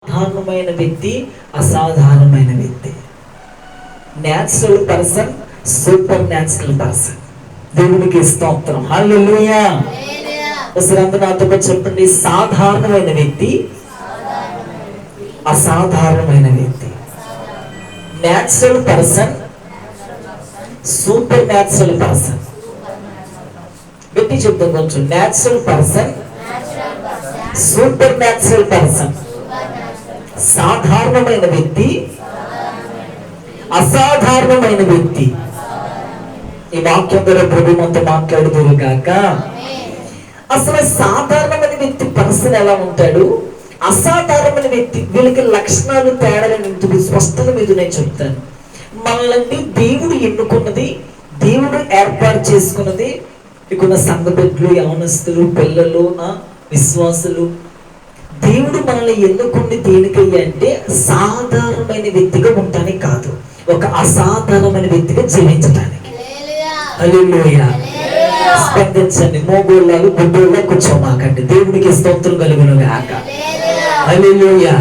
సాధారణమైన వ్యక్తి, అసాధారణమైన వ్యక్తి. Natural person, super natural person. దేవునికి స్తోత్రం. హల్లెలూయా. ఒకసారి అందరూ నాతో చెప్పండి, సాధారణమైన వ్యక్తి, అసాధారణమైన వ్యక్తి. Natural person, super natural person. వ్యక్తి చెప్తాం కొంచెం. Natural person, super natural person. సాధారణమైన వ్యక్తి, అసాధారణమైన వ్యక్తి. ఈ వాక్యం ద్వారా ప్రభు మనతో మాట్లాడుతున్నారు కాక. అసలు సాధారణమైన వ్యక్తి పర్సన్ ఎలా ఉంటాడు, అసాధారణమైన వ్యక్తి వీళ్ళకి లక్షణాలు తేడాలని ఇందుకు స్పష్టత మీద నేను చెప్తాను. మనల్ని దేవుడు ఎన్నుకున్నది, దేవుడు ఏర్పాటు చేసుకున్నది. ఇకున్న సంఘ బిడ్డలు, యవనస్తులు, పిల్లలు, విశ్వాసులు, దేవుడు మనల్ని ఎన్నుకుని దేనికయ్యా అంటే సాధారణమైన వ్యక్తిగా ఉండటానికి కాదు, ఒక అసాధారణమైన వ్యక్తిగా జీవించడానికి. హల్లెలూయా. స్పందించండి. మోగోళ్ళాలు గుడ్డోళ్ళ కూర్చోమాకండి. దేవునికి స్తోత్రం కలుగును గాక. హల్లెలూయా.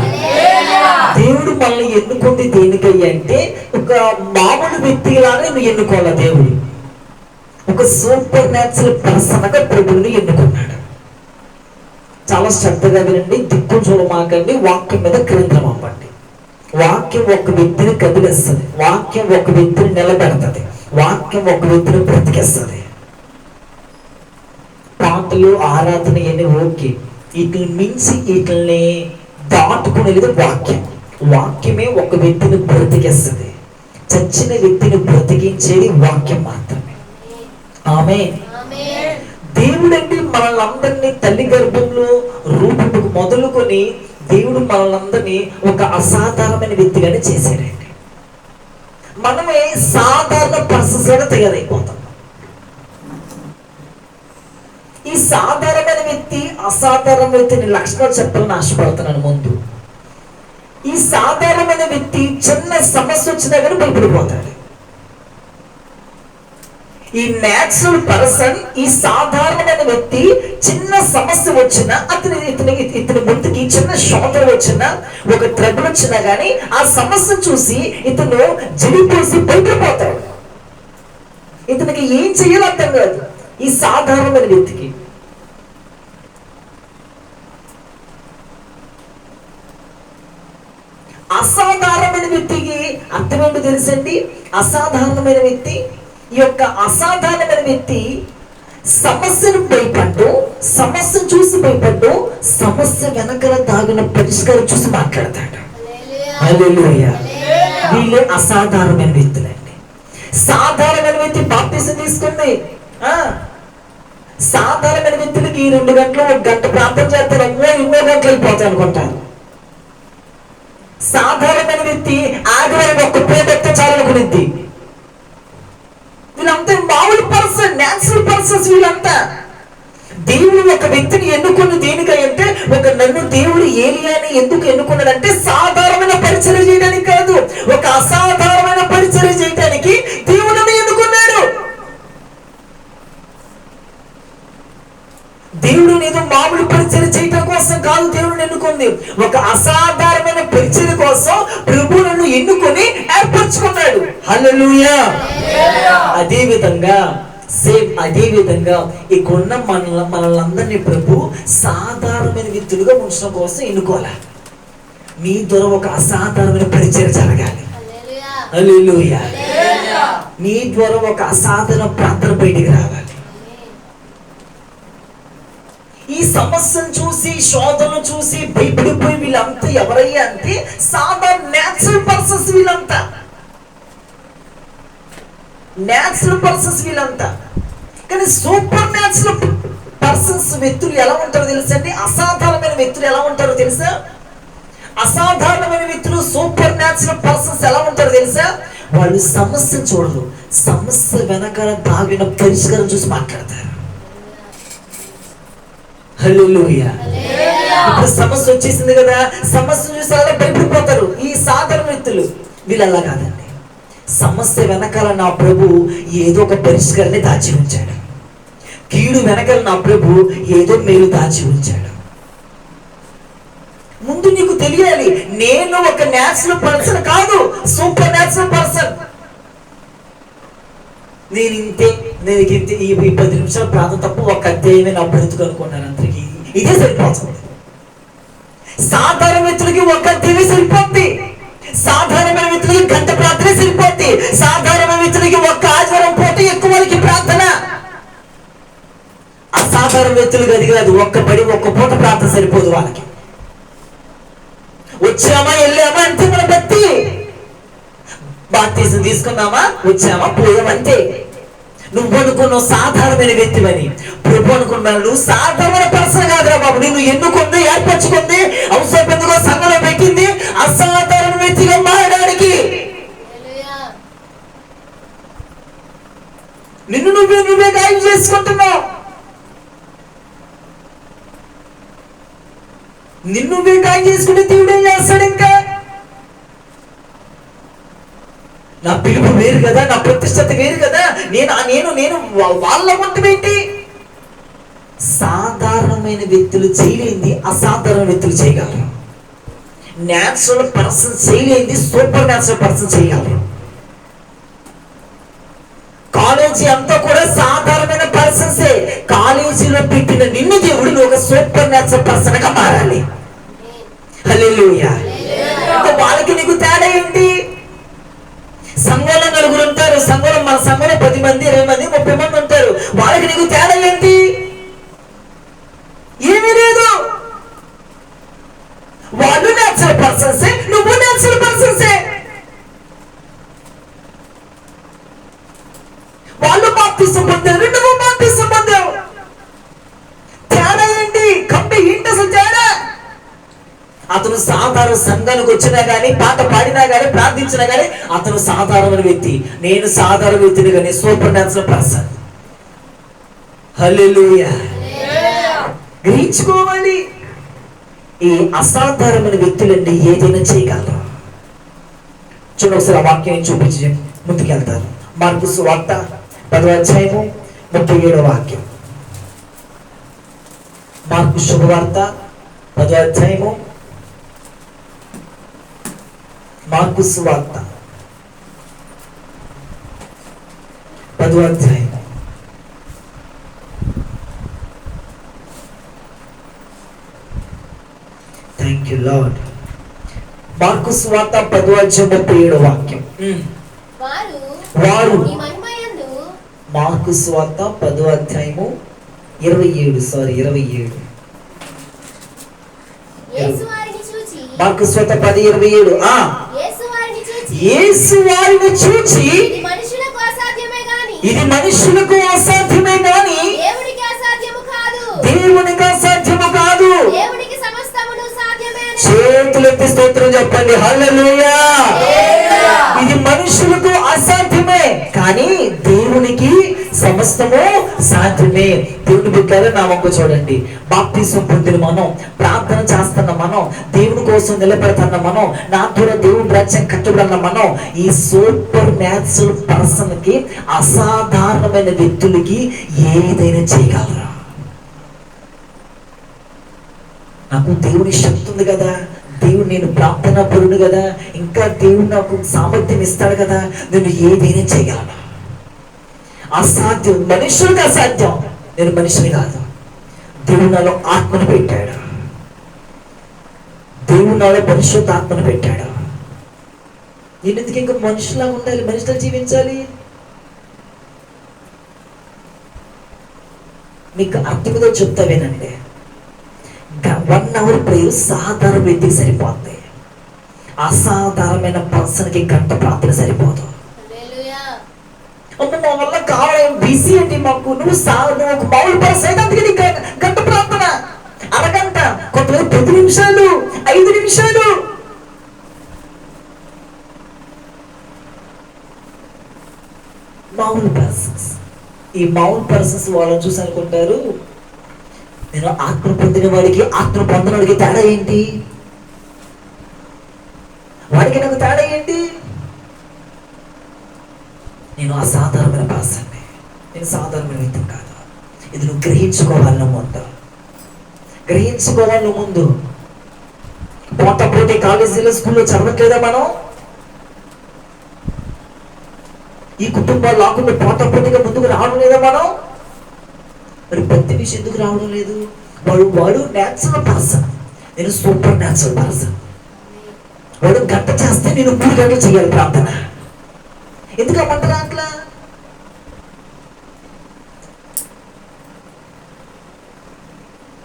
దేవుడు మనల్ని ఎన్నుకుంది దేనికయ్యా అంటే ఒక మామూలు వ్యక్తిలాగా నువ్వు ఎన్నుకోవాలా. దేవుడు ఒక సూపర్ న్యాచురల్ పర్సన్ గా ప్రభువుని ఎన్నుకున్నాడు. చాలా శ్రద్ధగా వినండి, దిక్కు చూడమాకండి. వాక్యం మీద కేంద్రం అవ్వండి. వాక్యం ఒక వ్యక్తిని కదిలిస్తుంది, వాక్యం ఒక వ్యక్తిని నిలబెడుతుంది, వాక్యం ఒక వ్యక్తిని బ్రతికేస్తుంది. పాటలు, ఆరాధన అని ఓకే, వీటిని మించి వీటిని దాటుకునేది వాక్యం. వాక్యమే ఒక వ్యక్తిని బ్రతికేస్తుంది. చచ్చిన వ్యక్తిని బ్రతికించేది వాక్యం మాత్రమే. ఆమేన్. దేవుడండి మనల్ని తల్లి గర్భంలో రూపుకు మొదలుకొని దేవుడు మనల్ని ఒక అసాధారణమైన వ్యక్తిగానే చేశాడండి. మనమే సాధారణ పర్సన్స్ గా తయారైపోతాం. ఈ సాధారణమైన వ్యక్తి, అసాధారణ వ్యక్తిని లక్షణాలు చెప్పాలని ఆశపడుతున్నాను. ముందు ఈ సాధారణమైన వ్యక్తి చిన్న సమస్య వచ్చినా కానీ భయపడిపోతాడు. ఈ న్యాచురల్ పర్సన్, ఈ సాధారణమైన వ్యక్తి చిన్న సమస్య వచ్చినా ఇతని ముందుకి చిన్న శోధన వచ్చినా, ఒక ట్రబుల్ వచ్చినా గానీ ఆ సమస్య చూసి ఇతను జడిపోసి భయపడిపోతాడు. ఇతనికి ఏం చేయాలో అర్థం కాదు. ఈ సాధారణమైన వ్యక్తికి అసాధారణమైన వ్యక్తికి అర్థం ఏంటో తెలుసండి. అసాధారణమైన వ్యక్తి, ఈ యొక్క అసాధారణమైన వ్యక్తి సమస్యను భయపడ్డు, సమస్యను చూసి భయపడ్డు, సమస్య వెనకాల దాగిన పరిష్కారం చూసి మాట్లాడతాడు. హల్లెలూయా. వీళ్ళే అసాధారణమైన వ్యక్తులండి. సాధారణమైన వ్యక్తి బాప్తిసం తీసుకుంది. సాధారణమైన వ్యక్తులకి 2 గంటలు, 1 గంట ప్రార్థన చేస్తారు, ఎన్నో గంటలు అయిపోతాయి అనుకుంటారు. సాధారణమైన వ్యక్తి ఆదివారం ఒక్క పూట ఎత్తే చాలనుకునిద్ది. వీళ్ళంతా మామూలు పర్సన్, న్యాచురల్ పర్సన్స్. వీళ్ళంతా దేవుడు ఒక వ్యక్తిని ఎన్నుకుని దేనికంటే, ఒక నన్ను దేవుడు ఏలియాని ఎందుకు ఎన్నుకున్నాడంటే సాధారణమైన పరిచర్య చేయడానికి కాదు, ఒక అసాధారణమైన పరిచర్య చేయడానికి దేవుడిని ఎన్నుకున్నాడు. దేవుడు ఏదో మామూలు పరిచర్య చేయడం కోసం కాదు దేవుడిని ఎన్నుకుంది, ఒక అసాధారణమైన పరిచర్య కోసం ప్రభు నన్ను ఎన్నుకొని ఏర్పరచుకున్నాడు. హల్లెలూయా. అదే విధంగా ఇక్కడున్న మనల్ని ప్రభు సాధారణమైన వ్యక్తులుగా ఉంచడం కోసం ఎన్నుకోవాలి. మీ ద్వారా ఒక అసాధారణమైన పరిచర్య జరగాలి. హల్లెలూయా. మీ ద్వారా ఒక అసాధారణ ప్రార్థన బయటికి రావాలి. ఈ సమస్యను చూసి, శోధనను చూసి భయపడిపోయి వీళ్ళంతా ఎవరయ్యా అంటే సాధారణ న్యాచురల్ పర్సన్స్. వీళ్ళంతా న్యాచురల్ పర్సన్స్ వీళ్ళంతా. కానీ సూపర్ న్యాచురల్ పర్సన్స్ వ్యక్తులు ఎలా ఉంటారో తెలుసా అండి? అసాధారణమైన వ్యక్తులు ఎలా ఉంటారో తెలుసా? అసాధారణమైన వ్యక్తులు, సూపర్ న్యాచురల్ పర్సన్స్ ఎలా ఉంటారో తెలుసా? వాళ్ళు సమస్య చూడరు, సమస్య వెనకాల దాగిన పరిష్కారం చూసి మాట్లాడతారు. హల్లెలూయా. ఇప్పుడు సమస్య వచ్చేసింది కదా, సమస్య చూసి అలా భయపడిపోతారు ఈ సాధారణ వ్యక్తులు. వీళ్ళు అలా కాదండి. సమస్య వెనకాల నా ప్రభు ఏదో ఒక పరిష్కారాన్ని దాచి ఉంచాడు. కీడు వెనకాల నా ప్రభు ఏదో మేలు దాచి ఉంచాడు. ముందు నీకు తెలియాలి, నేను ఒక న్యాచురల్ పర్సన్ కాదు, సూపర్ న్యాచురల్ పర్సన్. నేను ఇంతే, నేను ఇంతే, ఈ 10 నిమిషాలు ప్రాంతం తప్ప ఒక అధ్యాయమే నా బ్రతుకు అనుకున్నాను. అందరికీ ఇదే సరిపోతుంది. సాధారణ వ్యక్తులకి ఒక అధ్యాయమే సరిపోద్ది. సాధారణమైన వ్యక్తులకి గంట ప్రార్థనే సరిపోద్ది. సాధారణ వ్యక్తులకి ఒక్క ఆదివారం పూట ఎక్కువ వాళ్ళకి ప్రార్థన. అసాధారణ వ్యక్తులకి అది కాదు, ఒక్క పూట ప్రార్థన సరిపోదు వాళ్ళకి. వచ్చామా వెళ్ళామా అంతే మన భక్తి. బాప్తిజం తీసుకున్నామా వచ్చామా పోయామంతే. నువ్వు అనుకున్నావు సాధారణమైన వ్యక్తివని. ప్రభు అనుకున్నాను నువ్వు సాధారణ పర్సన్ కాదురా బాబు. నిన్ను ఎన్నుకుంది, ఏర్పరచుకుంది, అవసరం ఎందుకో సంఘంలో పెట్టింది అసాధారణ వ్యక్తిగా మారడానికి. నిన్ను నువ్వే గాయం చేసుకుంటున్నావు. నిన్ను నువ్వే గాయం చేసుకుంటే దేవుడు ఏం చేస్తాడు? ఇంకా నా పిలుపు వేరు కదా, నా ప్రతిష్టత వేరు కదా, నేను వాళ్ళ వంటమేంటి? సాధారణమైన వ్యక్తులు చేయలేంది అసాధారణ వ్యక్తులు చేయగలరు. న్యాచురల్ పర్సన్ చేయలేంది సూపర్ న్యాచురల్ పర్సన్ చేయగలరు. కాలేజీ అంతా కూడా సాధారణమైన పర్సన్సే. కాలేజీలో పెట్టిన నిన్ను దేవుడు నువ్వు ఒక సూపర్ న్యాచురల్ పర్సన్ గా మారాలి. హల్లెలూయా. వాళ్ళకి నీకు తేడా ఏంటి? సంఘంలో 4 ఉంటారు, మన సంఘంలో 10 మంది 20 మంది 30 మంది ఉంటారు. వాళ్ళకి నీకు తేడా ఏంటి? ఏమీ లేదు. వాళ్ళు న్యాచురల్ పర్సన్సే, నువ్వు న్యాచురల్ పర్సన్సే. వాళ్ళు బాప్తిసం పొందారు, నువ్వు బాప్తిసం పొందావు. తేడా ఏంటి? కంపెనీ ఏంటి అసలు తేడా? అతను సాధారణ సంఘానికి వచ్చినా గానీ, పాట పాడినా గానీ, ప్రార్థించినా గానీ అతను సాధారణమైన వ్యక్తి. నేను సాధారణ వ్యక్తిని కానీ సూపర్ న్యాచురల్ పర్సన్. హల్లెలూయా. గ్రహించుకోవాలి. ఈ అసాధారణమైన వ్యక్తులండి ఏదైనా చేయగలరు. చూడండి ఒకసారి ఆ వాక్యాన్ని చూపించి ముందుకెళ్తారు. మార్కు సువార్త 10వ అధ్యాయము 37వ వాక్యం. మార్కు శుభవార్త 10వ అధ్యాయము, మార్కు సువార్త 10వ అధ్యాయం 37వ వాక్యం. వారు మార్కు సువార్త 10వ అధ్యాయము 27 మార్కు సువార్త 10:27. యేసు వారిని చూచి ఇది మనుషులకు అసాధ్యమే గాని దేవునికి అసాధ్యము కాదు. చేతులెత్తి స్తోత్రం చెప్పండి. హల్లెలూయా. ఇది మనుషులకు అసాధ్యమే కానీ దేవునికి సమస్తము సాధ్యమే. దేవుని బిడ్డలారా నా వంక చూడండి. బాప్తిసం పొందిన మనం, ప్రార్థన చేస్తున్న మనం, దేవుని కోసం నిలబెడుతున్న మనం, నా ద్వారా దేవుని రాజ్యం కట్టబడిన మనం, ఈ సూపర్ న్యాచురల్ పర్సన్ కి, అసాధారణమైన వ్యక్తులకి ఏదైనా చేయగలరా? నాకు దేవుని శక్తి ఉంది కదా, దేవుడు నేను ప్రార్థనా పరుడు కదా, ఇంకా దేవుడు నాకు సామర్థ్యం ఇస్తాడు కదా, నేను ఏదైనా చేయగలను. అసాధ్యం, మనుషులకు అసాధ్యం. నేను మనిషిని కాదు. దేవుడు నాలో ఆత్మను పెట్టాడు. దేవుడు నాలో పరిశుద్ధ ఆత్మను పెట్టాడు. నేను ఎందుకు ఇంకా మనుషులా ఉండాలి, మనుషులా జీవించాలి? మీకు అర్థమేదో చెప్తా వినండి. 1 hour ప్రేయర్ సాధారణ వ్యక్తికి సరిపోతుంది. అసాధారణమైన పర్సన్కి గంట ప్రార్థన సరిపోదు. మా వల్ల కావాలి బిజీ అండి మాకు. నువ్వు ఒక మామూలు పర్సన్ అయితే అందుకే నీకు గంట ప్రార్థన, అరగంట, కొంతమంది 10 నిమిషాలు 5 నిమిషాలు. మామూలు పర్సన్స్. ఈ మామూలు పర్సన్స్ వాళ్ళని చూసి అనుకుంటారు, నేను ఆత్మ పొందిన వాడికి ఆత్మ పొందినవాడికి తేడా ఏంటి? వాడికి నాకు తేడా ఏంటి? నేను అసాధారణమైన పర్సన్ని, నేను సాధారణమైన వ్యక్తి కాదు. ఇది నువ్వు గ్రహించుకోవాలి. ముందు లేకపోతే కాలేజీలో స్కూల్లో చదవట్లేదా మనం? ఈ కుటుంబాలు లాకుండా పోటాపోటీగా ముందుకు రావడం లేదా మనం? మరి ప్రతి విషయం ఎందుకు రావడం లేదు? వాడు న్యాచురల్ పర్సన్, నేను సూపర్ న్యాచురల్ పర్సన్. వాడు గంట చేస్తే నేను 3 గంటలు చేయాలి ప్రార్థన. ఎందుకు అమ్మంటారా అట్లా?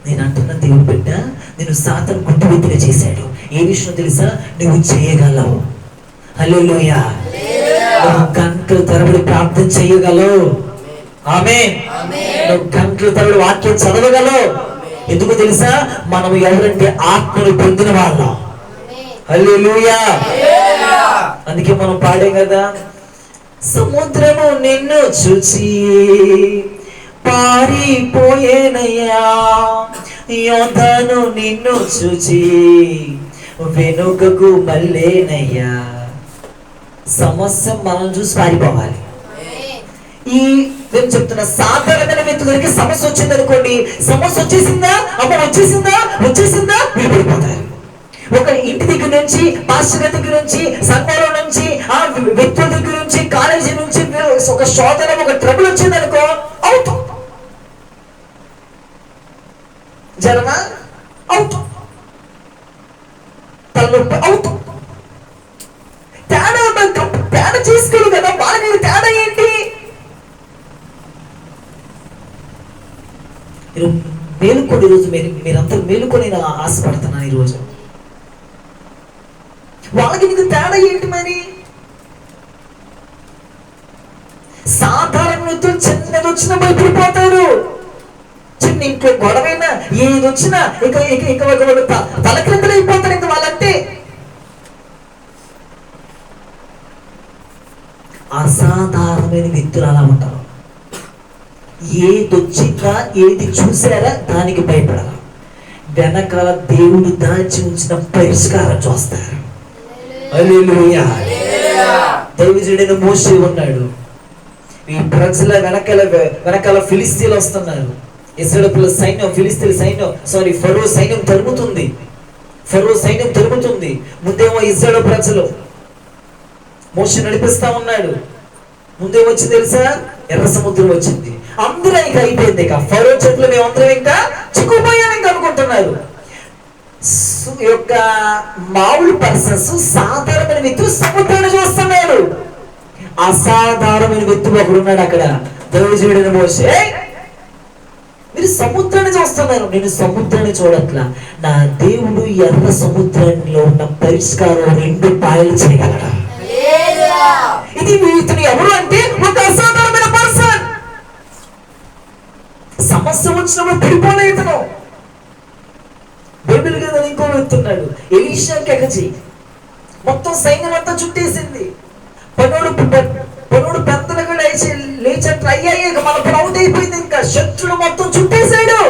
నేను అంటున్న దేవుడు బిడ్డ, నేను సాతాను గుడ్డిగా చేశాడు. ఏ విషయం తెలుసా? నువ్వు చేయగలవు. హల్లెలూయా. నువ్వు గంటల తరబడి ప్రార్థన చేయగలవు. ఆమేన్. నువ్వు గంటల తరబడి వాక్యం చదవగలవు. ఎందుకు తెలుసా? మనం ఎవరంటే ఆత్మను పొందిన వాళ్ళం. హల్లెలూయా. అందుకే మనం పాడే కదా, సముద్రము నిన్ను చూచి పారిపోయేనయ్యా, యోర్దాను నిన్ను చూచి వెనుకకు మళ్ళేనయ్యా. సమస్య మనం చూసి పారిపోవాలి. ఈ నేను చెప్తున్నా, సాధారణమైన వ్యక్తులకి సమస్య వచ్చింది అనుకోండి, సమస్య వచ్చేసిందా, అమ్మ వచ్చేసిందా మీరు పడిపోతారు. ఒక ఇంటి దగ్గర నుంచి, పాస్టర్ దగ్గర నుంచి, సంఘంలో నుంచి, ఆ వ్యక్తుల దగ్గర నుంచి, కాలేజీ నుంచి ఒక శోధన, ఒక ట్రబుల్ వచ్చింది అనుకో, అవుట్ జనమా, అవుట్ తలనొప్పి, అవుట్. తేడా చేసుకోరు కదా, వాళ్ళకి తేడా ఏంటి? మీరు మేలుకోండి. ఈరోజు మీరంతా మేలుకొని నేను ఆశపడుతున్నాను. ఈరోజు వాళ్ళకి నీకు తేడా ఏంటి? మరి సాధారణ వ్యక్తులు చిన్నది వచ్చినా భయపడిపోతారు. చిన్న ఇంట్లో గొడవైనా ఏది వచ్చినా ఇక తలక్రిందులు అయిపోతారు. ఇంకా వాళ్ళంటే అసాధారణమైన వ్యక్తులు అలా ఉంటారు. ఏది వచ్చిందా, ఏది చూసారా దానికి భయపడాలి. వెనకాల దేవుడు దాచి ఉంచిన పరిష్కారం చూస్తారు. హల్లెలూయా. దైవజనుడైన మోషే ఉన్నాడు. ఈ ప్రజల వెనకాల ఫిలిస్తీన్లు వస్తున్నారు. ఇశ్రాయేలు సైన్యం, ఫిలిస్తీన్ల సైన్యం, ఫరో సైన్యం తరుముతుంది. ముందేమో ఇశ్రాయేలు ప్రజలు, మోషే నడిపిస్తా ఉన్నాడు. ముందేమొచ్చింది తెలుసా? ఎర్ర సముద్రం వచ్చింది. అందరూ ఇక అయిపోయింది. ఇక ఫరో చేతులు మేమందరం ఇంకా చిక్కుపోయాను ఇంకా అనుకుంటున్నారు. యొక్క మామూలు పర్సన్స్, సాధారణమైన వ్యక్తులు సముద్రాన్ని చూస్తున్నాడు. అసాధారణమైన వ్యక్తులు ఒకడున్నాడు అక్కడ. దైవజనుడైన మోషే, మీరు సముద్రాన్ని చూస్తున్నారు, నేను సముద్రాన్ని చూడట్లా. నా దేవుడు ఎర్ర సముద్రంలో ఉన్న పరిష్కారం 2 పాయలు చేయగలడా? ఇది ఇతను ఎవరు అంటే ఒక అసాధారణమైన పర్సన్. సమస్య వచ్చినప్పుడు పడిపోలే ఇతను. బైబిల్ కదా ఇంకో వెళ్తున్నాడు, ఎలీషా కెకజీ. మొత్తం సైన్యం అంతా చుట్టేసింది. పనుడు పెద్దలుగా లేచి ట్రై అయ్యాక మన ప్రౌడ్ అయిపోయింది. ఇంకా శత్రుడు మొత్తం చుట్టేశాడు.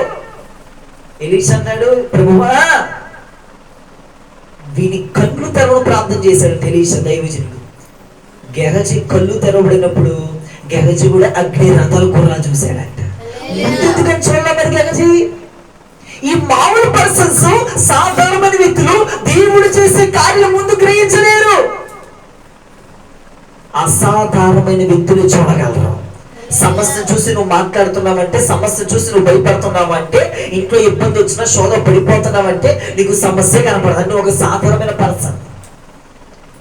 ఎలీషా అన్నాడు, ప్రభువా వీని కళ్ళు తెరవడం ప్రార్థన చేశాడు ఎలీషా దైవజనుడు. గెహజీ కళ్ళు తెరవబడినప్పుడు గెహజీ కూడా అగ్ని రథాలు కూడా చూశాడంట. ఎందుకని చూడలేదు గెహజీ? ఈ మామూలు పర్సన్స్, సాధారణమైన వ్యక్తులు దేవుడు చేసే కార్యం ముందు గ్రహించలేరు. అసాధారణమైన వ్యక్తులు చూడగలరు. సమస్య చూసి నువ్వు మాట్లాడుతున్నావంటే, సమస్య చూసి నువ్వు భయపడుతున్నావంటే, ఇంట్లో ఇబ్బంది వచ్చినా శోధ పడిపోతున్నావంటే నీకు సమస్య కనపడదు. నువ్వు ఒక సాధారణమైన పర్సన్.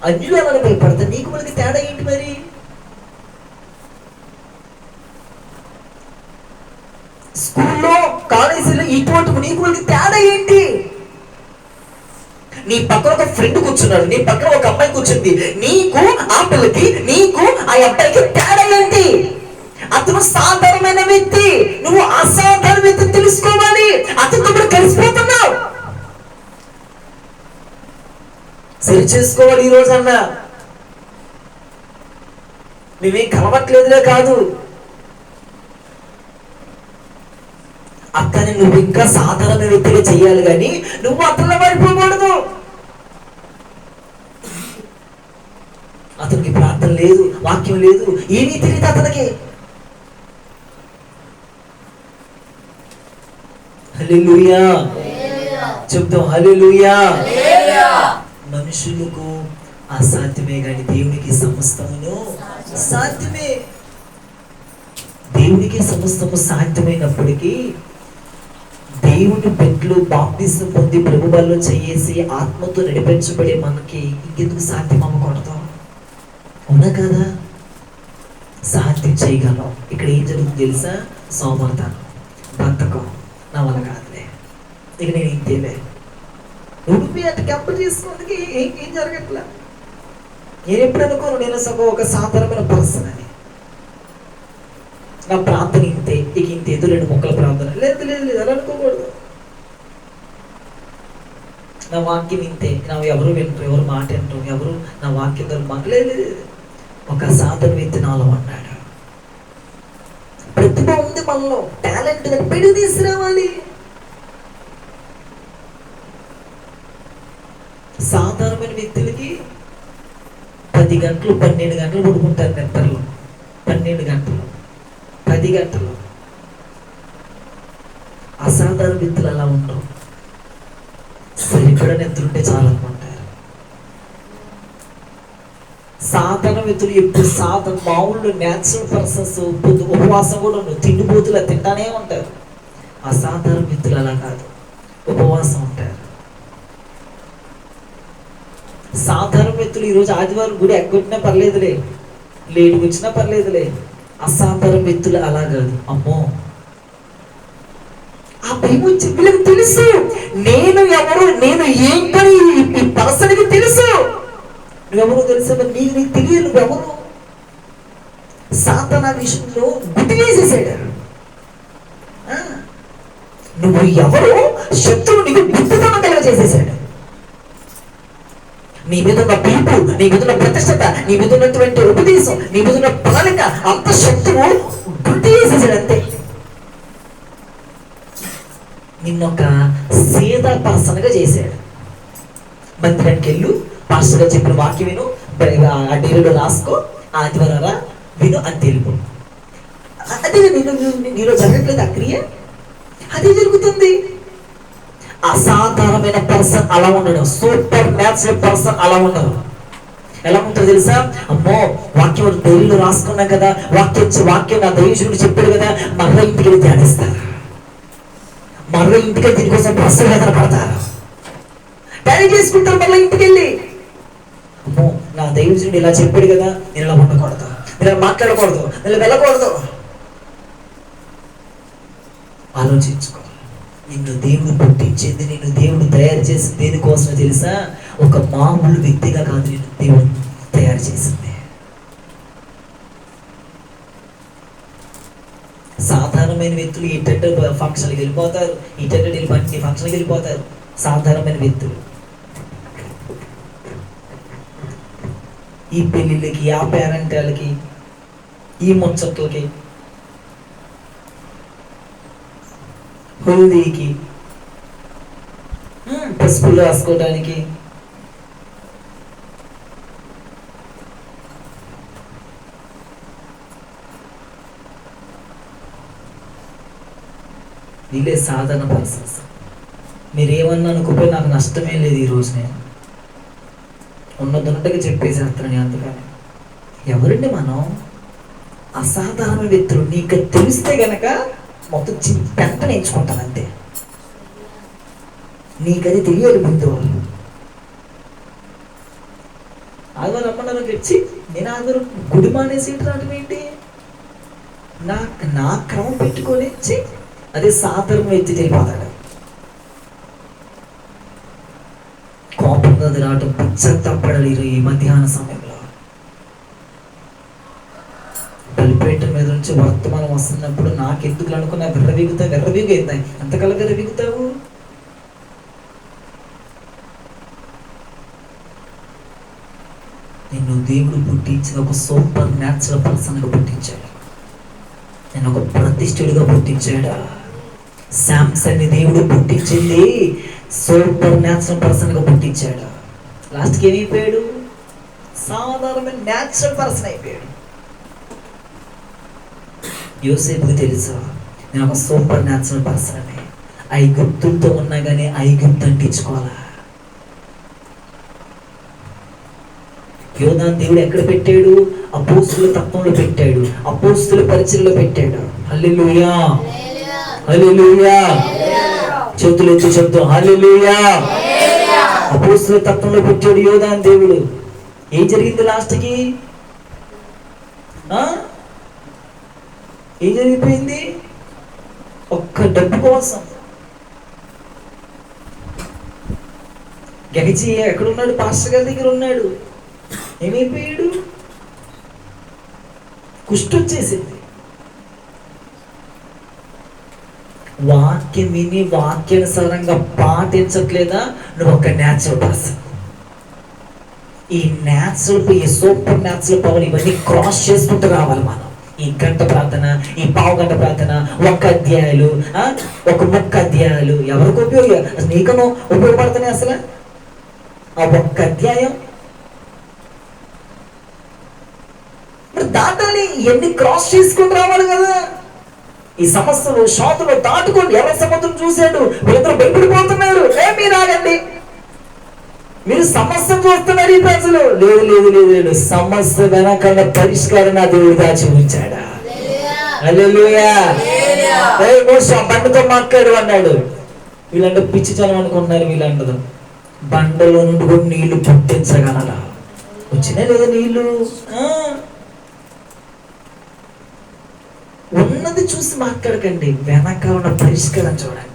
అన్యులు అలా భయపడతా, నీకు మనకి తేడా ఏంటి? మరి స్కూల్లో, కాలేజీలో ఇటువంటి నీకు మనకి తేడా ఏంటి? నీ పక్కన ఒక ఫ్రెండ్ కూర్చున్నాడు, నీ పక్కన ఒక అమ్మాయి కూర్చుంది. నీకు ఆ పిల్లకి, నీకు ఆ అబ్బాయికి తేడా ఏంటి? అతను సాధారణమైన వ్యక్తి, నువ్వు అసాధారణ వ్యక్తి తెలుసుకోవాలి. అతనితో కూడా కలిసిపోతున్నావు. సరి చేసుకోవాలి. ఈ రోజు అన్నా మేమేం కలవట్లేదులే కాదు, అతని నువ్వు ఇంకా సాధారణ వ్యక్తిగా చెయ్యాలి, కానీ నువ్వు అతనిలో పడిపోకూడదు. అతనికి ప్రార్థన లేదు, వాక్యం లేదు, ఏమీ తెలియదు అతనికి. హల్లెలూయా చెప్తాం. హల్లెలూయా. మనుషులకు అసాధ్యమే, కానీ దేవునికి సమస్తమును సాధ్యమే. దేవునికి సమస్తము సాధ్యమైనప్పటికీ దేవుని బిడ్డలు బాప్తిసం పొంది ప్రభువులో చేసి ఆత్మతో నడిపించబడే మనకి ఇంకెందుకు సాధ్యం అవ్వకూడదు? అవునా కదా? సాధ్యం చేయగలం. ఇక్కడ ఏం జరుగుతుంది తెలుసా? సోమర్తనం, బద్ధకం, నా వల్ల కాదులే, ఇక నేను ఇంతేలే, నువ్వు అటు కంపెనీ చేసుకున్నందుకు ఏం జరగట్లా. నేను ఎప్పుడు అనుకోను నేను ఒక సాధారణమైన పర్సన్ అని. నా ప్రార్థన ఇంతే, ఇక ఇంత ఏదో 2 మొక్కల ప్రార్థన, లేదు లేదు లేదు అలా అనుకోకూడదు. నా వాక్యం ఇంతే, నా ఎవరు వింటారు, ఎవరు మాట వింటారు, ఎవరు నా వాక్యం ద్వారా మాట, లేదు లేదు. ఒక సాధారణ వ్యక్తి నాలో అన్నాడు. ప్రతిభ ఉంది మనలో, టాలెంట్ పెడి తీసుకురావాలి. సాధారణమైన వ్యక్తులకి 10 గంటలు 12 గంటలు పడుకుంటారు నిద్రలో. 12 గంటలు 10 గంటలు. అసాధారణ వ్యక్తులు అలా ఉండవు. సరిపడా నిద్ర ఉంటే చాలా అనుకుంటారు. సాధారణ వ్యక్తులు ఎప్పుడు మామూలు న్యాచురల్ పర్సన్స్ ఉపవాసం కూడా ఉండవు, తిండిపోతులు తింటానే ఉంటారు. అసాధారణ వ్యక్తులు అలా కాదు, ఉపవాసం ఉంటారు. సాధారణ వ్యక్తులు ఈరోజు ఆదివారం గుడి ఎగ్గొట్టినా పర్లేదులే, లేటుకు వచ్చినా పర్లేదులే. అసాధారణ వ్యక్తులు అలా కాదు. అమ్మో, ఆ భయం వచ్చి వీళ్ళకి తెలుసు నేను ఎవరు, నేను ఏం పని ఈ పర్సన్కి తెలుసు. నువ్వెవరో తెలుసా? నీకు తెలియదు నువ్వెవరు. సాతాను విషయంలో గుడ్డి వేసేసాడు. నువ్వు ఎవరు, శత్రువు నీకు గుర్తుతనం కలగజేసేసాడు. నీ మీద ఉన్న పిలుపు, నీ మీద ఉన్న ప్రతిష్టత, నీ మీద ఉన్నటువంటి ఉపదేశం, నీ మీద ఉన్న ప్రణాళిక, అంత శత్రువు గుర్తు చేసేసాడు అంతే. నిన్నొక సీదా పర్సన్గా చేశాడు. మందిరానికి వెళ్ళు, పాస్టర్ గారు చెప్పిన వాక్యం విను, ఆ డైరీలో రాసుకో, ఆదివారం విను అని తెలుపు. అదే నీలో జరగట్లేదు ఆ క్రియ, అదే జరుగుతుంది. అసాధారణమైన పర్సన్ అలా ఉండడం, సూపర్ న్యాచురల్ పర్సన్ అలా ఉండదు. ఎలా ఉంటుందో తెలుసా? అమ్మో, వాక్యం డైరీలో రాసుకున్నాం కదా, వాక్యం నా దైవజనుడు చెప్పాడు కదా, మరలా ఇంటికి వెళ్ళి ధ్యానిస్తారు, మరలా ఇంటికి వెళ్ళి దీనికోసం ప్రసవేదన పడతారు, డ్యాడీ చేసుకుంటారు. మరలా ఇంటికి వెళ్ళి అమ్మో, నా దైవజనుడు ఇలా చెప్పాడు కదా, నేను ఇలా ఉండకూడదు, నేను ఇలా మాట్లాడకూడదు, నేను వెళ్ళకూడదు. ఆలోచించుకో. నిన్ను దేవుడు పుట్టించింది, నిన్ను దేవుడు తయారు చేసింది దేనికోసం తెలుసా? ఒక మామూలు వ్యక్తిగా కాదు, నిన్ను దేవుడు తయారు చేసింది. సాధారణమైన వ్యక్తులు ఏంటంటే ఫంక్షన్కి వెళ్ళిపోతారు, ఏంటంటే ఫంక్షన్కి వెళ్ళిపోతారు. సాధారణమైన వ్యక్తులు ఈ పెళ్ళిళ్ళకి, ఆ పేరెంటాలకి, ఈ ముచ్చట్లకి, హోలీకి, పసుపులు రాసుకోవడానికి, వీళ్ళే సాధారణ పర్సన్స్. మీరేమన్నా అనుకోపోయి నాకు నష్టమే లేదు. ఈరోజు నేను ఉన్నదొన్నట్టుగా చెప్పేసేస్తాను. అందుకని ఎవరండి మనం? అసాధారణ వ్యక్తులు. నీకు తెలిస్తే గనక మొత్తం పెంట నేర్చుకుంటాను అంతే. నీకది తెలియాలి ముందు. ఆదివారం రమ్మన్నారు తెచ్చి, నేను ఆదివారం గుడి మానేసి రావడం ఏంటి? నా క్రమం పెట్టుకొని ఇచ్చి అదే సాధారణ ఎత్తి తెలిపోతాడు. కోపంగా రావటం, పిచ్చతప్పడలు ఈ మధ్యాహ్న సమయంలో బలిపేట మీద నుంచి వర్తమానం వస్తున్నప్పుడు నాకెందుకు అనుకున్నా వెర్రవీగు అవుతాయి. ఎంతకాలం వెర్రవీగుతావు? నిన్ను దేవుడు పుట్టించిన ఒక సూపర్ న్యాచురల్ పర్సన్గా పుట్టించాడు. నేను ఒక ప్రతిష్ఠుడిగా పుట్టించాడా? శాంసన్ని దేవుడు పుట్టించింది సూపర్ న్యాచురల్ పర్సన్గా పుట్టించాడు. లాస్ట్కి ఏమైపోయాడు? సాధారణమైన న్యాచురల్ పర్సన్ అయిపోయాడు. యోసేపుకి తెలుసా, నేను ఒక సూపర్ న్యాచురల్ పర్సన్ అని. ఐగుప్తులతో ఉన్నా కానీ ఐగుప్తు అంటించుకోవాలా? యోనాను దేవుడు ఎక్కడ పెట్టాడు? అపోస్తుల తత్వంలో పెట్టాడు, అపోస్తుల పరిచయలో పెట్టాడు. హల్లెలూయా, హల్లెలూయా. చేతులు ఎత్తి చెప్తాం హల్లెలూయా. అపోస్తుల తత్వంలో పెట్టాడు యోనాను దేవుడు. ఏం జరిగింది లాస్ట్కి? ఏం జరిగిపోయింది? ఒక్క డబ్బు కోసం గెలిచి ఎక్కడున్నాడు? పాస్టర్ గారి దగ్గర ఉన్నాడు. ఏమైపోయాడు? కుష్టి వచ్చేసింది. వాక్యం విని వాక్యానుసారంగా పాటించట్లేదా? నువ్వు ఒక న్యాచురల్ పర్సన్. ఈ న్యాచురల్, ఈ సూపర్ న్యాచురల్ పవర్ ఇవన్నీ క్రాస్ చేసుకుంటూ రావాలి మనం. ఈ గంట ప్రార్థన, ఈ పావు గంట ప్రార్థన, ఒక్క అధ్యాయాలు, ఒక ముక్క అధ్యాయాలు ఎవరికి ఉపయోగం? నీకనో ఉపయోగపడుతున్నాయి అసలు ఆ ఒక్క అధ్యాయం. మరి దాటాలి, ఎన్ని క్రాస్ చేసుకుని రావాలి కదా. ఈ సమస్యలు శోధనలు దాటుకొని ఎర్ర సముద్రం చూశాడు, వీళ్ళందరూ భయపడిపోతున్నారు. మీరు ఆగండి, మీరు సమస్య చూస్తున్నారు ఈ ప్రజలు. లేదు లేదు లేదు లేదు, సమస్య వెనకాల పరిష్కారం నా దేవుడు దాచి ఉంచాడా? హల్లెలూయా. మోషే బండతో మాట్లాడు అన్నాడు. వీళ్ళంటే పిచ్చి చలం అనుకుంటున్నారు. వీళ్ళంటదు బండలో నుండి కూడా నీళ్లు పుట్టించగలరా? వచ్చినా లేదా నీళ్లు? ఉన్నది చూసి మాట్లాడకండి, వెనక ఉన్న పరిష్కారం చూడండి.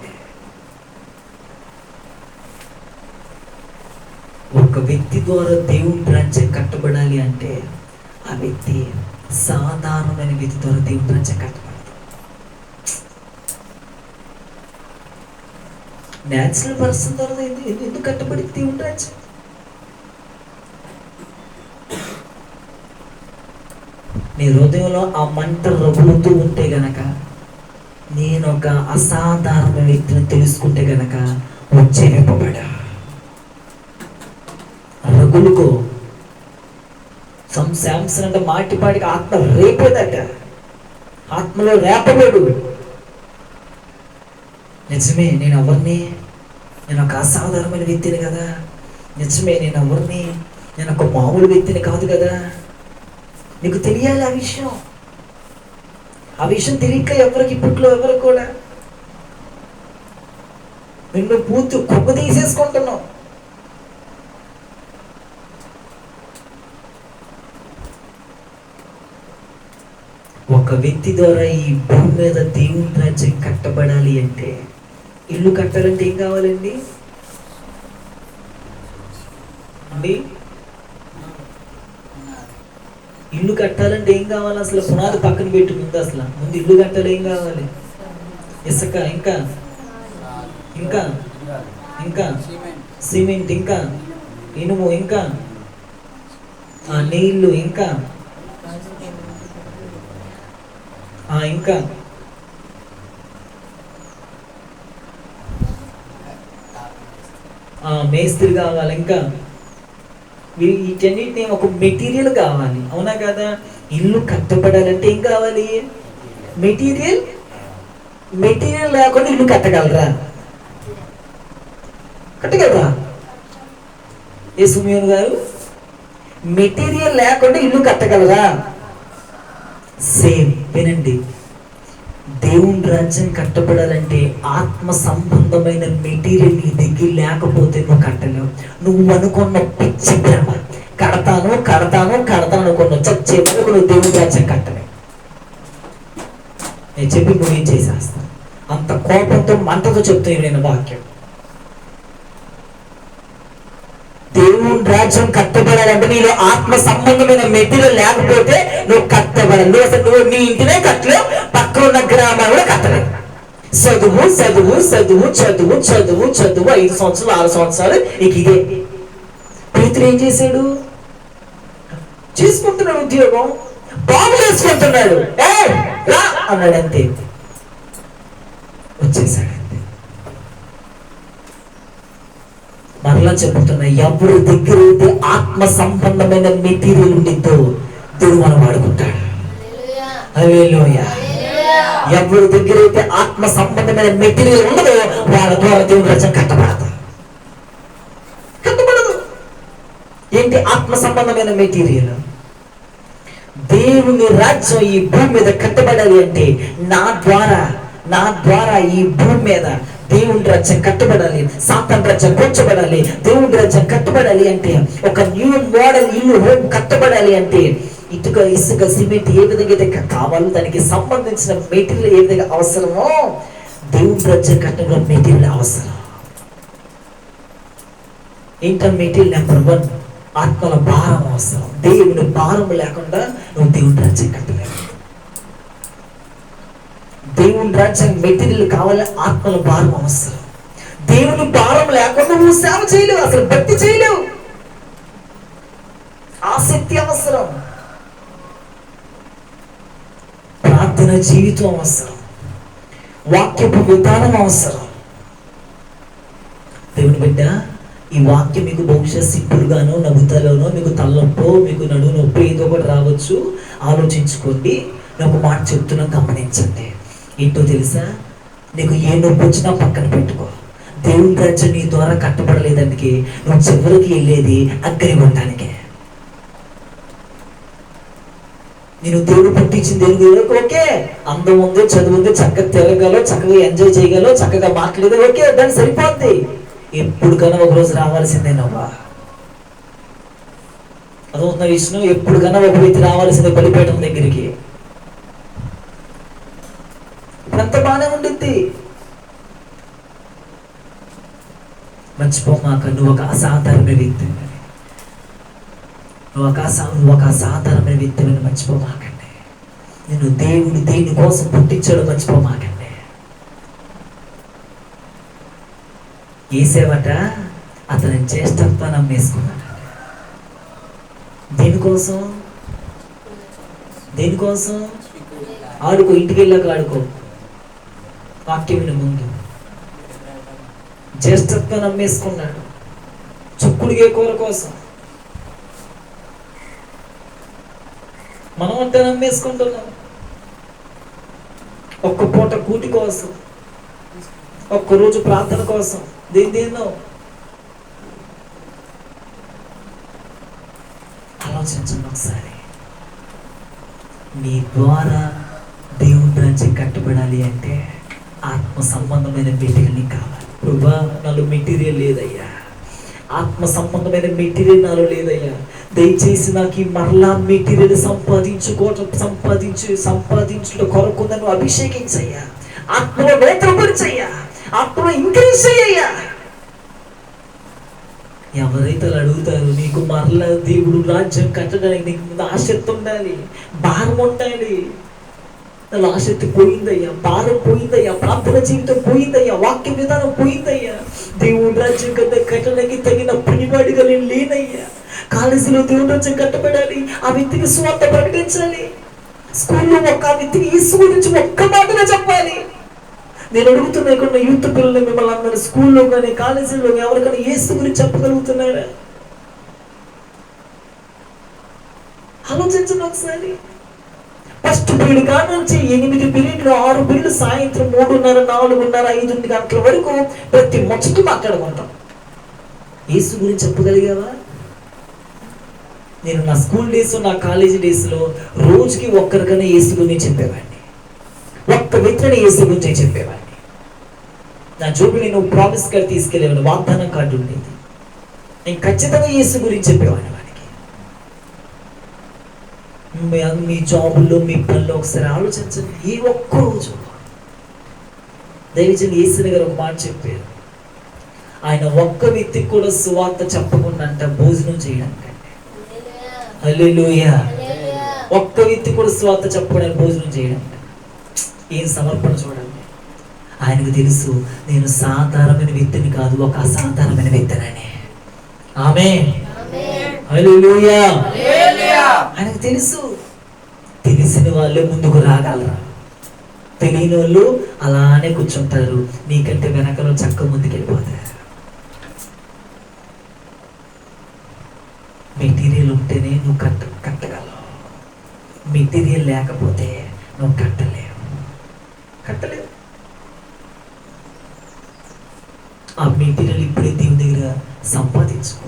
ఒక వ్యక్తి ద్వారా దేవుని రాజ్యం కట్టబడాలి అంటే ఆ వ్యక్తి సాధారణమైన వ్యక్తి ద్వారా దేవుని రాజ్యం కట్టబడాలి. న్యాచురల్ పర్సన్ ద్వారా ఎందుకు కట్టబడింది దేవుని రాజ్యం? నీ హృదయంలో ఆ మంట రగులుతూ ఉంటే గనక, నేను ఒక అసాధారణ వ్యక్తిని తెలుసుకుంటే గనక ఉజ్జీవింపబడా. రగులుకో. శాంసన్ అంటే మాటిపాటికి ఆత్మ రేపేదట, ఆత్మలో రేపలేడు. నిజమే, నేను ఎవరిని? నేను ఒక అసాధారణమైన వ్యక్తిని కదా. నిజమే, నేను ఎవరిని? నేను ఒక మామూలు వ్యక్తిని కాదు కదా. నీకు తెలియాలి ఆ విషయం. ఆ విషయం తెలియక ఎవరికి ఇప్పట్లో ఎవరు కూడా నిన్ను పూర్తి కుప్ప తీసేసుకుంటున్నావు. ఒక వ్యక్తి ద్వారా ఈ భూమి మీద దేవుని రాజ్యం కట్టబడాలి అంటే, ఇల్లు కట్టాలంటే ఏం కావాలండి అండి? ఇల్లు కట్టాలంటే ఏం కావాలి? అసలు పునాది పక్కన పెట్టి ముందు ఇల్లు కట్టాలి. ఏం కావాలి? ఇసుక, ఇంకా ఇంకా ఇంకా సిమెంట్, ఇంకా ఇనుము, ఇంకా నీళ్లు, ఇంకా ఇంకా మేస్త్రి కావాలి. ఇంకా వీటన్నిటిని ఒక మెటీరియల్ కావాలి. అవునా కదా? ఇల్లు కట్టబడాలంటే ఏం కావాలి? మెటీరియల్. మెటీరియల్ లేకుండా ఇల్లు కట్టగలరా? కట్టగలరా? ఏ సుమియోన్ గారు, మెటీరియల్ లేకుండా ఇల్లు కట్టగలరా? సేమ్. వినండి, దేవుని రాజ్యం కట్టబడాలంటే ఆత్మ సంబంధమైన మెటీరియల్ నీ దగ్గర లేకపోతే నువ్వు కట్టలేవు. నువ్వు అనుకున్న పిచ్చి భ్రమ, కడతాను కడతాను కడతాను అనుకున్నావు, చచ్చే వరకు నువ్వు దేవుని రాజ్యం కట్టలేవు. నేను చెప్పి నువ్వేం చేసేస్తాను. అంత కోపంతో మంటతో చెప్తాను నేను వాక్యం. దేవుని రాజ్యం కట్టబడాలంటే నీలో ఆత్మ సంబంధమైన మెటీరియల్ లేకపోతే నువ్వు కట్టబడవు. అసలు నువ్వు నీ ఇంటినే కట్టలేవు, పక్కన ఉన్న గ్రామాలు కూడా కట్టలేవు. చదువు చదువు చదువు చదువు చదువు చదువు 5 సంవత్సరాలు 6 సంవత్సరాలు ఇక ఇదే. పేతురు ఏం చేశాడు? చేసుకుంటున్నాడు ఉద్యోగం, బాబు చేసుకుంటున్నాడు, రా అన్నాడు, అంతే, వచ్చేసాడు. మరలా చెబుతున్నా, ఎవరి దగ్గర అయితే ఆత్మ సంబంధమైన మెటీరియల్ ఉండిద్దో దేవుడు మనం వాడుకుంటాడు. హల్లెలూయా. ఎవరి దగ్గర అయితే ఆత్మ సంబంధమైన మెటీరియల్ ఉండదో వాళ్ళ ద్వారా దేవుని రాజ్యం కట్టబడదు. ఏం ఏంటి? ఆత్మ సంబంధమైన మెటీరియల్. దేవుని రాజ్యం ఈ భూమి మీద కట్టబడాలి అంటే నా ద్వారా ఈ భూమి మీద దేవుని రాజ్యం కట్టబడాలి, సాతాను రాజ్యం కూర్చోబడాలి. దేవుని రాజ్యం కట్టబడాలి అంటే, ఒక న్యూ మోడల్ ఇల్లు హోమ్ కట్టబడాలి అంటే, ఇటుక, ఇసుక, సిమెంట్ ఏ విధంగా అయితే కావాలో దానికి సంబంధించిన మెటీరియల్ ఏ విధంగా అవసరమో దేవుని రాజ్యం కట్టడంలో మెటీరియల్ అవసరం. ఏంటో మెటీరియల్ నెంబర్ 1, ఆత్మల భారం అవసరం. దేవుని భారం లేకుండా నువ్వు దేవుని రాజ్యం కట్టలేవు. దేవుని రాజ్యం మెటీరియల్ కావాలి, ఆత్మల భారం అవసరం. దేవుని భారం లేకుండా నువ్వు సేవ చేయలేవు, అసలు భక్తి చేయలేవు. ఆసక్తి అవసరం, ప్రార్థన జీవితం అవసరం, వాక్యపు విధానం అవసరం. దేవుని బిడ్డ, ఈ వాక్యం మీకు బహుశా సింపుల్గానో, నవ్వుతలోనో, మీకు తలనొప్పో, మీకు నడుము నొప్పి ఏదో ఒకటి రావచ్చు. ఆలోచించుకోండి. నేను ఒక మాట చెప్తున్నా, గమనించండి. ఏంటో తెలుసా? నీకు ఏ నొప్పి వచ్చినా పక్కన పెట్టుకో. దేవుని రాజ్యం నీ ద్వారా కట్టబడలేదానికి నువ్వు చివరికి వెళ్ళేది అగ్నిగుండానికి. నేను దేవుడు పుట్టించింది దేవుడు ఓకే, అందం ఉంది, చదువు ఉంది, చక్కగా తిరగలో, చక్కగా ఎంజాయ్ చేయగలవు, చక్కగా మాట్లాడేది ఓకే, దాన్ని సరిపోద్ది. ఎప్పుడుకైనా ఒకరోజు రావాల్సిందే నువ్వా? అదవుతున్న విషయం. ఎప్పుడుకైనా ఒక వ్యక్తి రావాల్సిందే బలిపీఠం దగ్గరికి. ఎంత బాగానే ఉండిద్ది. మర్చిపోమాక, నువ్వు ఒక అసాధారణ వ్యక్తి, నువ్వు ఒక అసాధారణ వ్యక్తిని మర్చిపోమాకండి. నేను దేవుడు దేని కోసం పుట్టించాడు మర్చిపోమాకండి. ఏసేవట అతని జ్యేష్ఠత్వాన్ని అమ్మేసుకున్నాడు. దేనికోసం? ఆడుకో, ఇంటికి వెళ్ళాక ఆడుకో. వాక్యం ముందు జ్యేష్ఠత్వాన్ని అమ్మేసుకున్నాడు చుక్కుడిగే కూర కోసం. మనం అంటే నమ్మేసుకుంటున్నాం. ఒక్క పూట కూటి కోసం, ఒక్కరోజు ప్రార్థన కోసం, దేన్నో ఆలోచించండి ఒకసారి. నీ ద్వారా దేవుని రాజ్యం కట్టబడాలి అంటే ఆత్మ సంబంధమైన మెటీరియల్ కావాలి. ప్రభా, నాలో మెటీరియల్ లేదయ్యా, ఆత్మ సంబంధమైన మెటీరియల్ నాలో లేదయ్యా, దయచేసి నాకు ఈ మరలా మెటీరియల్ సంపాదించుట కొరకు నన్ను అభిషేకించయ్యా, ఆత్మలో నేత్రపరిచయ్యా, ఆత్మలో ఇంక్రీజ్ అయ్యా. ఎవరైతే అడుగుతారు, నీకు మరలా దేవుడు రాజ్యం కట్టడానికి నీకు ముందు ఆసక్తి ఉండాలి, భారం ఉండాలి. నా ఆసక్తి పోయిందయ్యా, భారం పోయిందయ్యా, ప్రార్థన జీవితం పోయిందయ్యా, వాక్య విధానం పోయిందయ్యా, దేవుడి రాజ్యం కట్టడానికి తగిన పనివాడిగా నేను లేనయ్యా. కాలేజీలో దేవుడి రాజ్యం కట్టబడాలి, ఆ వ్యక్తికి సువార్త ప్రకటించాలి, స్కూల్లో ఆ వ్యక్తికి యేసు గురించి ఒక్క మాటగా చెప్పాలి. నేను అడుగుతున్నా, ఇక్కడ యూత్ పిల్లలు మిమ్మల్ని అందరూ స్కూల్లో కానీ కాలేజీలో ఎవరికైనా యేసు గురించి చెప్పగలుగుతున్నారా? ఆలోచించండి ఒకసారి. ఫస్ట్ పీరియడ్ కాడ నుంచి 8 పీరియడ్లు, 6 పీరియడ్లు, సాయంత్రం 3:30, 4:30, 5 గంటల వరకు ప్రతి ముచ్చట మాట్లాడుకుంటాం. యేసు గురించి చెప్పగలిగావా? నేను నా స్కూల్ డేస్, నా కాలేజీ డేస్లో రోజుకి ఒక్కరికైనా యేసు గురించి చెప్పేవాడిని, ఒక్క వ్యక్తిని యేసు గురించి చెప్పేవాడిని. నా జోబుని నేను ప్రామిస్ కార్డు తీసుకెళ్ళేవాడిని, వాగ్దానం కార్డు ఉండేది, నేను ఖచ్చితంగా యేసు గురించి చెప్పేవాడిని వాడికి. మీ జాబుల్లో, మీ పనుల్లో ఒకసారి ఆలోచించండి. ఈ ఒక్కరోజు దైవజనుడు యేసయ్య గారు ఒక మాట చెప్పారు. ఆయన ఒక్క వ్యక్తికి కూడా సువార్త చెప్పకుండా అంట భోజనం చేయడానికి. హల్లెలూయా. ఒక్క వ్యక్తి కూడా సువార్త చెప్పకుండా భోజనం చేయడానికి. ఏం సమర్పణ చూడండి. ఆయనకు తెలుసు, నేను సాధారణమైన వ్యక్తిని కాదు, ఒక అసాధారణమైన వ్యక్తినని. ఆమేన్. హల్లెలూయా. ఆయనకు తెలుసు. తెలిసిన వాళ్ళే ముందుకు రాగలరు, తెలియని వాళ్ళు అలానే కూర్చుంటారు, నీకంటే వెనకలో చక్క ముందుకు వెళ్ళిపోతారు. మెటీరియల్ ఉంటేనే నువ్వు కట్టగలవు, మెటీరియల్ లేకపోతే నువ్వు కట్టలేవు. ఆ మెటీరియల్ ఇప్పుడే దేవుని దగ్గర సంపాదించుకో.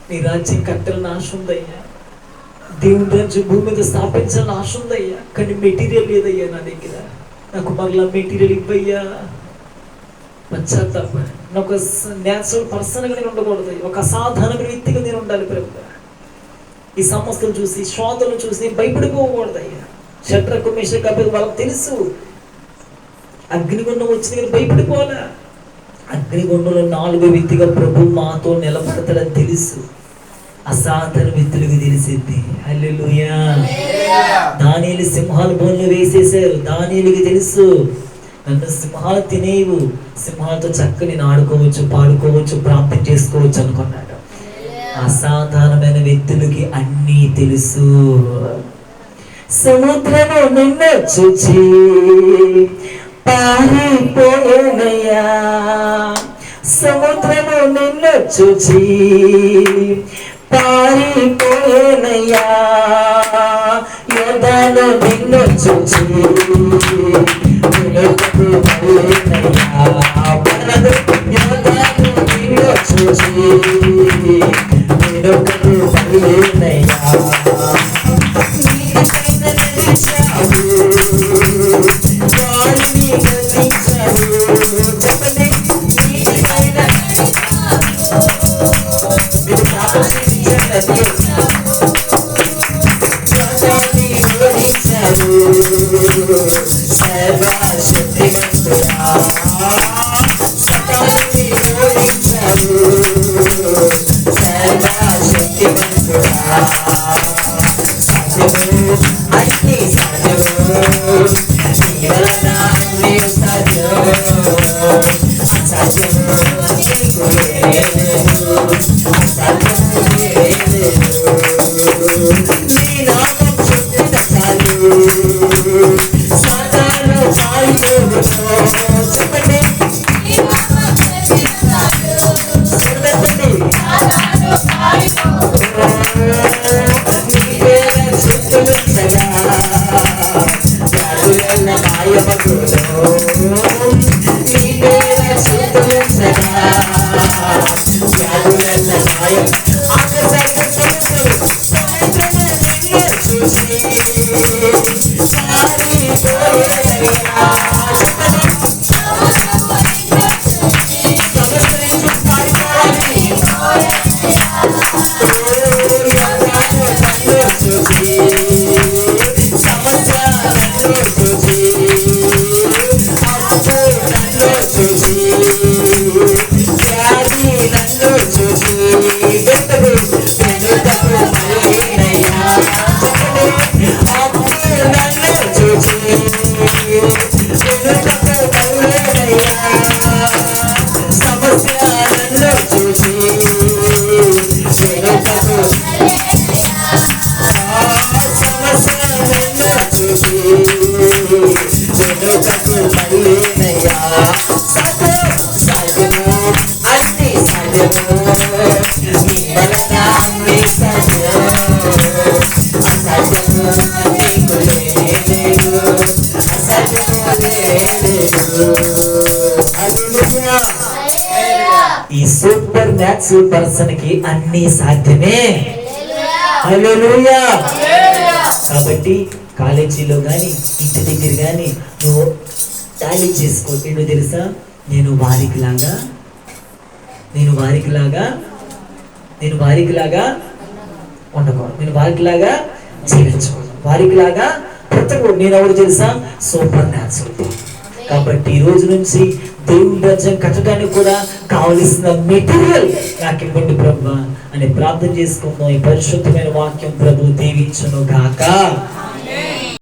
నీ రాజ్యం కట్టాలని ఆశ ఉందయ్యా, దేవుని రాజ్యం భూమి మీద స్థాపించాలని ఆశ ఉందయ్యా, కానీ మెటీరియల్ లేదయ్యా నా దగ్గర, నాకు మరలా మెటీరియల్ ఇవ్వయ్యా. పశ్చాత్తాప నాకు న్యాచురల్ పర్సన్గా నేను ఉండకూడదు, ఒక అసాధారణమైన వ్యక్తిగా నేను ఉండాలి ప్రభు. ఈ సమస్యలు చూసి శ్రోతలను చూసి భయపడిపోకూడదయ్యా. షడ్రకు మేషకు అబేద్నెగో వాళ్ళకి తెలుసు అగ్నిగుండం వచ్చింది కానీ భయపడిపోలే. అగ్నిగుండంలో 4వ వ్యక్తిగా ప్రభు మాతో నిలబడతాడని తెలుసు. అసాధారణ వ్యక్తులకు తెలిసింది. హల్లెలూయా. దానియేలు సింహాల బోన్లో వేసేశారు. దానియేలుకి తెలుసు నన్ను సింహాలు తినేవు, సింహాలతో చక్కగా నేను ఆడుకోవచ్చు, పాడుకోవచ్చు, ప్రార్థన చేసుకోవచ్చు అనుకున్నాడు. అసాధారణమైన వ్యక్తులకి అన్నీ తెలుసు. సముద్రము నిన్ను చూచి పారిపోయేనయ్యా, సముద్రము నిన్ను చూచి పారిపోయేనయ్యా, యోర్దాను నిన్ను చూచి ఈ సూపర్ న్యాచురల్ పర్సన్ కి అన్ని సాధ్యమే. హల్లెలూయా. కాబట్టి కాలేజీలో కానీ ఇంటి దగ్గర కానీ నువ్వు టాలీ చేసుకో. ఏంటో తెలుసా, నేను వారికి లాగా ఉండకూడదు, నేను వారికి లాగా జీవించకూడదు, వారికి లాగా బ్రతకూడదు. నేను ఎవరు తెలుసా, సూపర్ న్యాచురల్. కాబట్టి ఈ రోజు నుంచి దేవుని రాజ్యం కట్టడానికి కూడా కావలసిన మెటీరియల్ నాకు ఇవ్వండి ప్రభు అని ప్రార్థన చేసుకుందాం. ఈ పరిశుద్ధమైన వాక్యం ప్రభు దీవించును గాక.